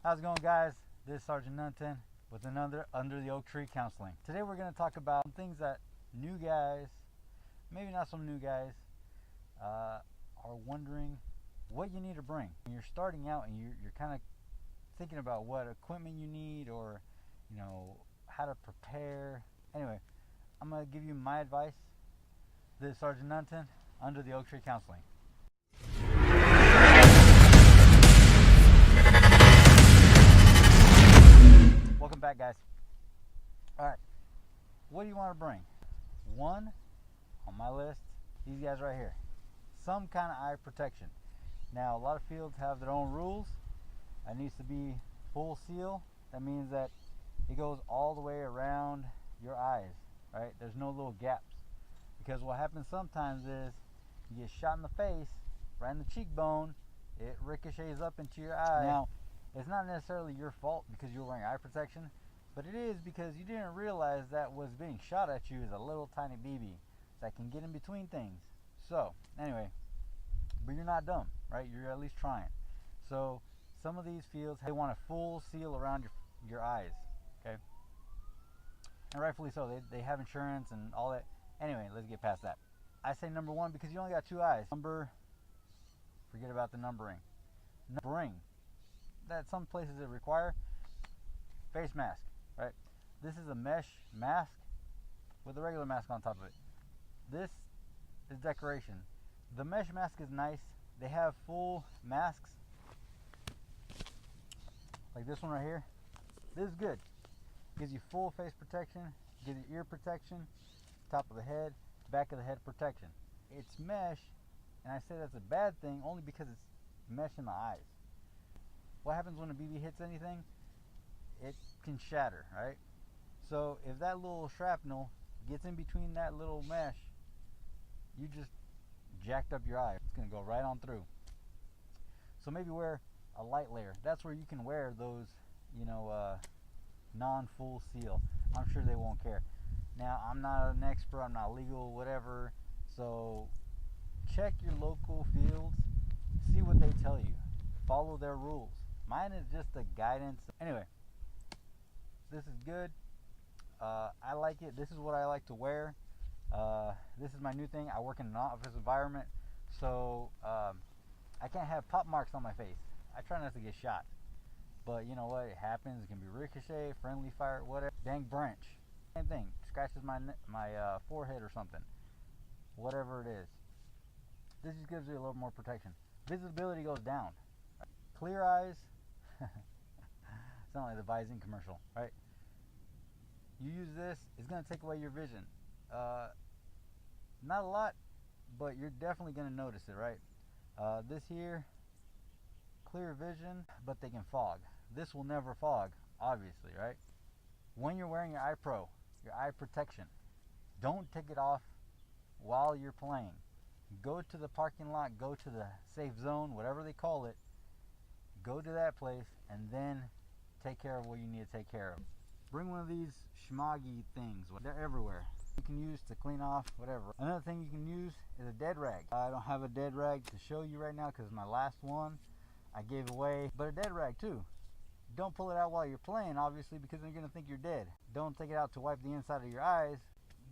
How's it going, guys? This is Sergeant Nunton with another Under the Oak Tree Counseling. Today we're going to talk about some things that new guys, maybe not some new guys, are wondering what you need to bring. When you're starting out and you're kind of thinking about what equipment you need, or how to prepare. Anyway, I'm going to give you my advice. This is Sergeant Nunton, Under the Oak Tree Counseling. Welcome back, guys. Alright, what do you want to bring? One, on my list, these guys right here. Some kind of eye protection. Now, a lot of fields have their own rules. It needs to be full seal. That means that it goes all the way around your eyes, right? There's no little gaps. Because what happens sometimes is you get shot in the face, right in the cheekbone, it ricochets up into your eye. Now, it's not necessarily your fault because you're wearing eye protection, but it is because you didn't realize that what's being shot at you is a little tiny BB that can get in between things. So, anyway, but you're not dumb, right? You're at least trying. So, some of these fields, they want a full seal around your eyes, okay? And rightfully so. They have insurance and all that. Anyway, let's get past that. I say number one because you only got two eyes. Forget about the numbering. Numbering. That some places it require face mask, right? This is a mesh mask with a regular mask on top of it. This is decoration. The mesh mask is nice. They have full masks like this one right here. This is good. Gives you full face protection, gives you ear protection, top of the head, back of the head protection. It's mesh, and I say that's a bad thing only because it's mesh in the eyes. What happens when a BB hits anything? It can shatter, right? So if that little shrapnel gets in between that little mesh, you just jacked up your eye. It's going to go right on through. So maybe wear a light layer. That's where you can wear those, non-full seal. I'm sure they won't care. Now, I'm not an expert, I'm not legal, whatever. So check your local fields, see what they tell you. Follow their rules. Mine is just a guidance. Anyway, this is good. I like it. This is what I like to wear. This is my new thing. I work in an office environment, so I can't have pop marks on my face. I try not to get shot, but you know what? It happens. It can be ricochet, friendly fire, whatever. Dang branch, same thing. Scratches my forehead or something. Whatever it is. This just gives you a little more protection. Visibility goes down. Clear eyes. Sound like the Visine commercial, right? You use this, it's going to take away your vision. Not a lot, but you're definitely going to notice it, right? This here, clear vision, but they can fog. This will never fog, obviously, right? When you're wearing your eye pro, your eye protection, don't take it off while you're playing. Go to the parking lot, go to the safe zone, whatever they call it. Go to that place and then take care of what you need to take care of. Bring one of these schmoggy things. They're everywhere. You can use to clean off whatever. Another thing you can use is a dead rag. I don't have a dead rag to show you right now because my last one I gave away, but a dead rag too. Don't pull it out while you're playing, obviously, because they're going to think you're dead. Don't take it out to wipe the inside of your eyes,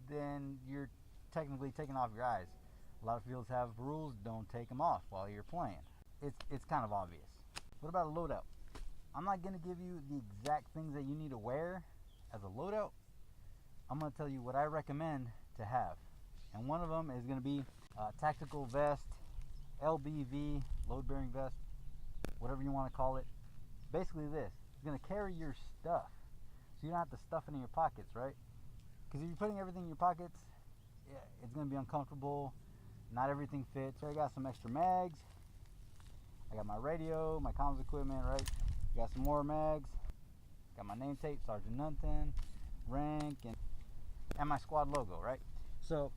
then you're technically taking off your eyes. A lot of fields have rules, don't take them off while you're playing. It's kind of obvious. What about a loadout? I'm not going to give you the exact things that you need to wear as a loadout. I'm going to tell you what I recommend to have. And one of them is going to be a tactical vest, LBV, load bearing vest, whatever you want to call it. Basically this. It's going to carry your stuff. So you don't have to stuff it in your pockets, right? Because if you're putting everything in your pockets, it's going to be uncomfortable. Not everything fits. So I got some extra mags. I got my radio, my comms equipment, right? Got some more mags. Got my name tape, Sergeant Nunton, rank, and my squad logo, right? So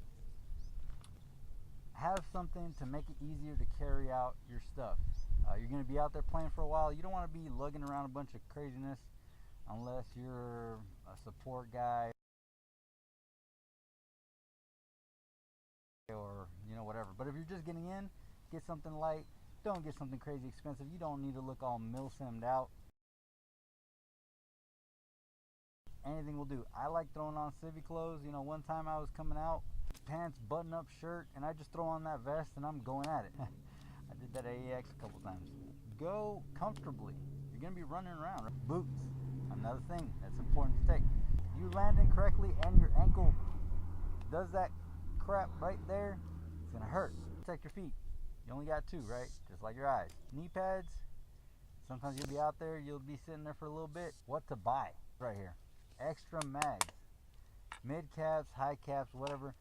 have something to make it easier to carry out your stuff. You're going to be out there playing for a while. You don't want to be lugging around a bunch of craziness unless you're a support guy or whatever. But if you're just getting in, get something light. Don't get something crazy expensive. You don't need to look all milsimmed out. anything will do. I like throwing on civvy clothes. You know, one time I was coming out, pants, button up shirt, and I just throw on that vest and I'm going at it. I did that AEX a couple times. Go comfortably. You're gonna be running around. Boots, another thing that's important to take. You landing correctly and your ankle does that crap right there, it's gonna hurt. Protect your feet. You only got 2, right? Just like your eyes. Knee pads. Sometimes you'll be out there, you'll be sitting there for a little bit. What to buy right here? Extra mags. Mid caps, high caps, whatever.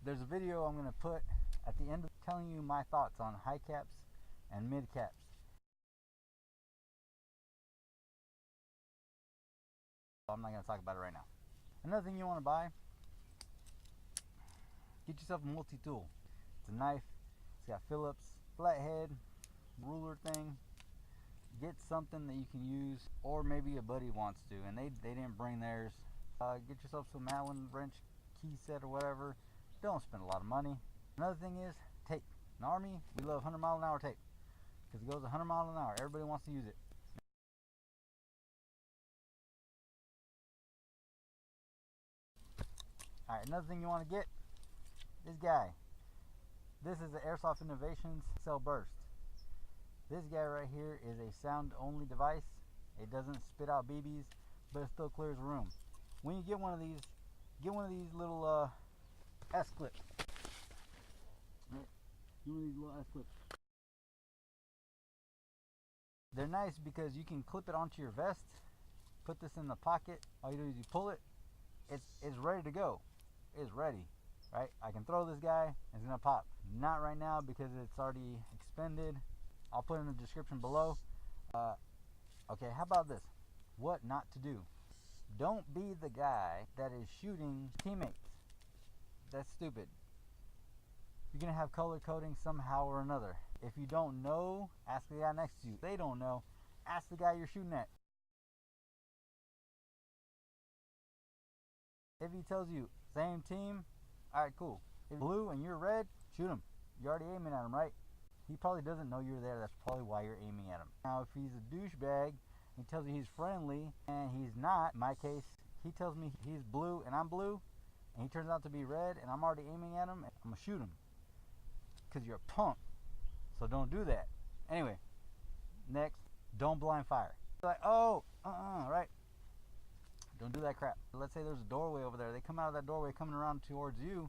There's a video I'm going to put at the end of telling you my thoughts on high caps and mid caps. I'm not going to talk about it right now. Another thing you want to buy, get yourself a multi-tool. It's a knife, it's got Phillips, flathead, ruler thing. Get something that you can use, or maybe a buddy wants to and they didn't bring theirs. Get yourself some Allen wrench key set or whatever. Don't spend a lot of money. Another thing is tape. In the Army, we love 100-mile-an-hour tape because it goes 100 miles an hour. Everybody wants to use it. Alright, another thing you want to get, this guy. This is the Airsoft Innovations Cell Burst. This guy right here is a sound only device. It doesn't spit out BBs, but it still clears the room. When you get one of these, get one of these little S clips. Right? Get one of these little S clips. They're nice because you can clip it onto your vest, put this in the pocket. All you do is you pull it. It's ready to go. It's ready, right? I can throw this guy. It's gonna pop. Not right now because it's already expended. I'll put in the description below. Okay, how about this? What not to do? Don't be the guy that is shooting teammates. That's stupid. You're gonna have color coding somehow or another. If you don't know, ask the guy next to you. If they don't know, ask the guy you're shooting at. If he tells you same team, alright, cool. If blue and you're red, shoot him. You're already aiming at him, right? He probably doesn't know you're there. That's probably why you're aiming at him. Now, if he's a douchebag, he tells you he's friendly, and he's not. In my case, he tells me he's blue and I'm blue, and he turns out to be red, and I'm already aiming at him, and I'm going to shoot him. Because you're a punk. So don't do that. Anyway, next, don't blind fire. Like, oh, right? Don't do that crap. Let's say there's a doorway over there. They come out of that doorway coming around towards you,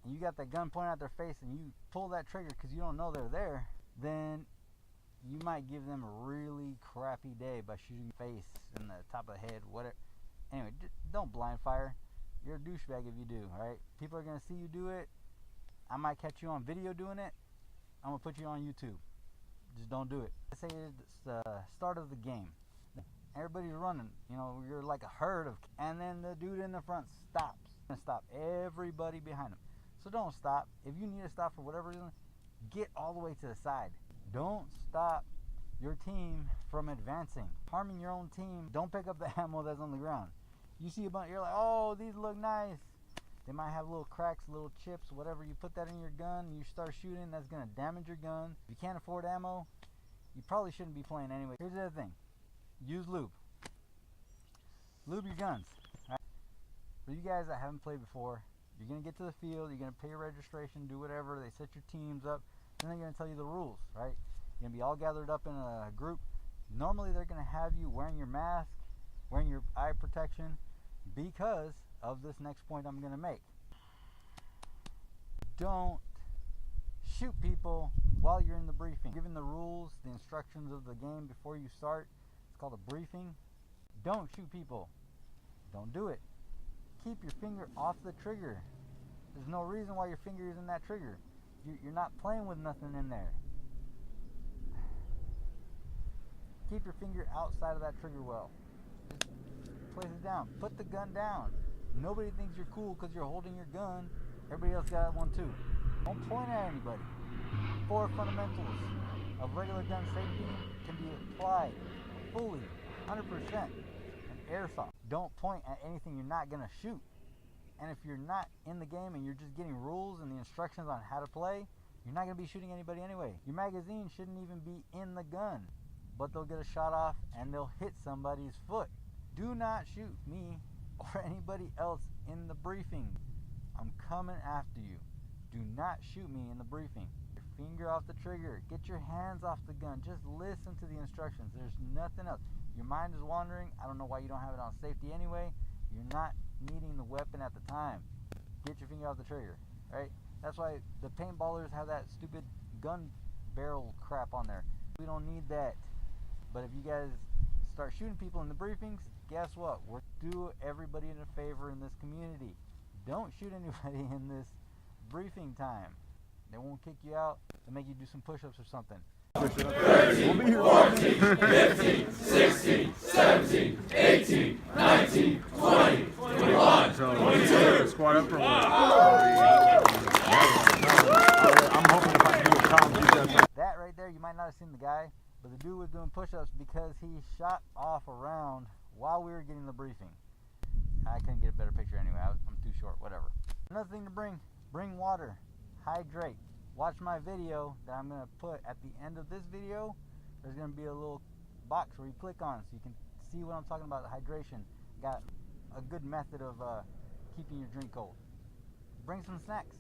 and you got that gun pointing at their face and you pull that trigger because you don't know they're there, then you might give them a really crappy day by shooting your face in the top of the head, whatever. Anyway, don't blind fire. You're a douchebag if you do, alright? People are going to see you do it. I might catch you on video doing it. I'm going to put you on YouTube. Just don't do it. Let's say it's the start of the game. Everybody's running. You know, you're like a herd of, and then the dude in the front stops. And stop everybody behind him. So don't stop. If you need to stop for whatever reason, get all the way to the side. Don't stop your team from advancing. Harming your own team. Don't pick up the ammo that's on the ground. You see a bunch, you're like, oh, these look nice. They might have little cracks, little chips, whatever. You put that in your gun and you start shooting, that's going to damage your gun. If you can't afford ammo, you probably shouldn't be playing anyway. Here's the other thing. Use lube. Lube your guns. Right? For you guys that haven't played before, you're going to get to the field, you're going to pay your registration, do whatever, they set your teams up, then they're going to tell you the rules, right? You're going to be all gathered up in a group. Normally they're going to have you wearing your mask, wearing your eye protection, because of this next point I'm going to make. Don't shoot people while you're in the briefing. Given the rules, the instructions of the game before you start, it's called a briefing. Don't shoot people. Don't do it. Keep your finger off the trigger. There's no reason why your finger is in that trigger. You're not playing with nothing in there. Keep your finger outside of that trigger well. Just place it down. Put the gun down. Nobody thinks you're cool because you're holding your gun. Everybody else got one too. Don't point at anybody. 4 fundamentals of regular gun safety can be applied fully, 100% in Airsoft. Don't point at anything you're not going to shoot. And if you're not in the game and you're just getting rules and the instructions on how to play, you're not going to be shooting anybody anyway. Your magazine shouldn't even be in the gun, but they'll get a shot off and they'll hit somebody's foot. Do not shoot me or anybody else in the briefing. I'm coming after you. Do not shoot me in the briefing. Your finger off the trigger. Get your hands off the gun. Just listen to the instructions. There's nothing else. Your mind is wandering. I don't know why you don't have it on safety anyway. You're not needing the weapon at the time. Get your finger off the trigger, right? That's why the paintballers have that stupid gun barrel crap on there. We don't need that. But if you guys start shooting people in the briefings, guess what? We're do everybody in a favor in this community. Don't shoot anybody in this briefing time. They won't kick you out. They'll make you do some push-ups or something. 13, 14, 15, 16, 17, 18, 19, 20, 21, 22. Squad up for one. I'm hoping if I can do a calm. That right there, you might not have seen the guy, but the dude was doing push-ups because he shot off a round while we were getting the briefing. I couldn't get a better picture anyway. I'm too short, whatever. Another thing to bring water. Hydrate. Watch my video that I'm going to put at the end of this video. There's going to be a little box where you click on so you can see what I'm talking about, the hydration. Got a good method of keeping your drink cold. Bring some snacks.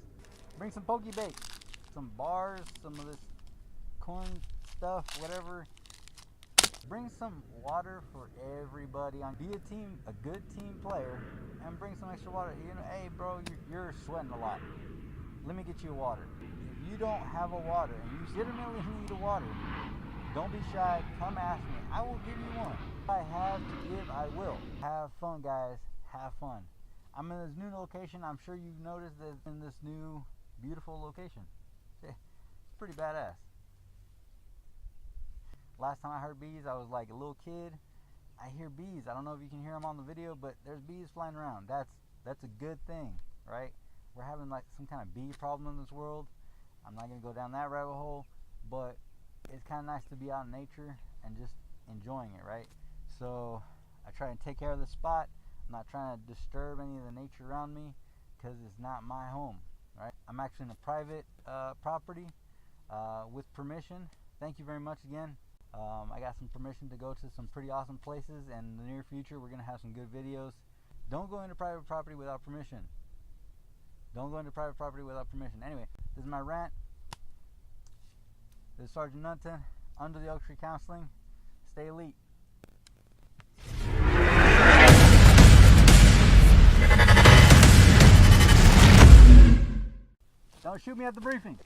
Bring some Poke Bake, some bars, some of this corn stuff, whatever. Bring some water for everybody. Be a team, a good team player, and bring some extra water. You know, hey bro, you're sweating a lot. Let me get you a water. If you don't have a water and you legitimately need a water, don't be shy. Come ask me. I will give you one. If I have to give, I will. Have fun, guys. Have fun. I'm in this new location. I'm sure you've noticed that in this new beautiful location. It's pretty badass. Last time I heard bees, I was like a little kid. I hear bees. I don't know if you can hear them on the video, but there's bees flying around. That's a good thing, right? We're having like some kind of bee problem in this world. I'm not going to go down that rabbit hole, but it's kind of nice to be out in nature and just enjoying it, right? So I try and take care of the spot. I'm not trying to disturb any of the nature around me because it's not my home, right? I'm actually in a private property with permission. Thank you very much again. I got some permission to go to some pretty awesome places, and in the near future we're going to have some good videos. Don't go into private property without permission. Don't go into private property without permission. Anyway, this is my rant. This is Sergeant Nunton, under the Oak Tree Counseling. Stay elite. Don't shoot me at the briefing.